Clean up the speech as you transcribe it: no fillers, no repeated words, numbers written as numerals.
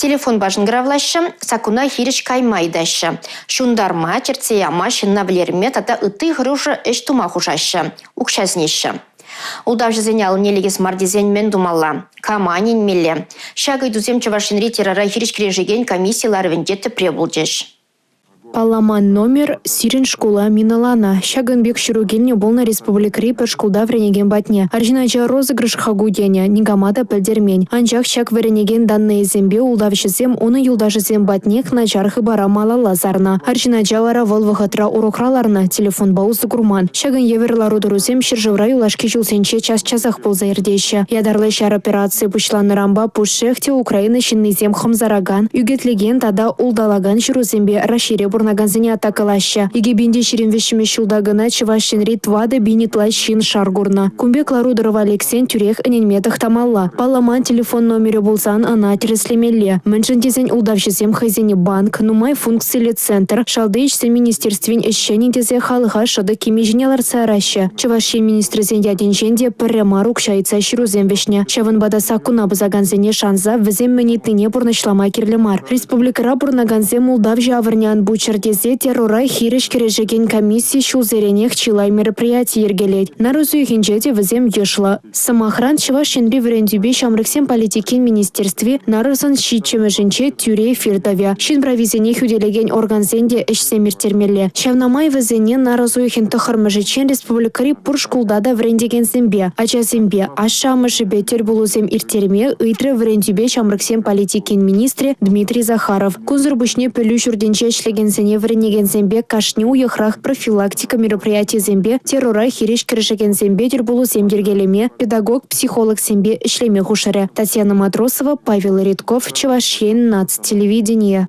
Телефон бажын гравлашы, сакуна хириш каймайдашы. Шундарма, черцеяма, шынна білерме, тата ыты ғырушы эш тума хушашы. Укшазнешы. Улдав жызенял нелегес мардизен мен думалла. Каманин мелле. Шагай дузем чавашинри терара хириш крежеген комиссиялар вендетті пребулдеш. Паламан номер сирен школа миналана. Шагынбек шуругельне болна республикари пер школда вренеген батне. Аржинача розыгрыш хагуденя, нигамада пельдермень. Анчах шак вренеген данные зембе улдавшизем, оны юлдашизем батнех начархы бара мала лазарна. Аржинача лара волвахатра урокраларна, телефон баузы гурман. Шагын еверлару дурузем ширжевра юлашки жулсенче час-часах ползаирдеща. Ядарлы шар операции пучланы рамба пушехте Украины шиннизем хамзараган. Югетлеген тада улдалаган ширузембе расшире бурнаганзине атакалаща. Егебинде ширинвешіме шулдагына чывашинри твады бинитла шин шаргурна. Кумбек Ларудорова Алексей тюрех эненметах тамалла. Паламан телефон номері булсан ана тереслемелле. Мэншіндезен улдавшизем хайзене банк, нумай функцияле центр, шалдыйшсе министерствен эшшеніндезе халыға шады кемежінелар сараща. Чываши министрзен яденженде піррема рукшайца ширузем вешне. Шавын бадаса куна базаганзене шанза візем мінетіне бурнашлама керлемар. Республикара бурнаганзем улдав жавырнян бучар Чердезе террора хириш кережеген комиссии шулзеренех чилай мероприятий ергелет. Нарузу хинчете візем ешла. Самохран чывашинри врендюбе шамрыксем политикин министерстве нарызын щитчемеженче тюре фирдавя. Шинбравизене хюделеген органзенде эшсемиртермелле. Шавнамай візене нарызу хинтахармажечен республикари пуршкулдада врендеген зембе. Ача зембе ашамышыбе тербулузем иртерме ыйтры врендюбе шамрыксем политикин министре Дмитрий Захаров. Кузырбышне пелю журденче шлеген вренеген зембе кашни уехрах профилактика мероприятий зембе террора хириш керешеген зембе тербулу земдергелеме педагог психолог зембе ишлеме хушаре. Татьяна Матросова, Павел Редков, Чувашьен, Нацтелевидение.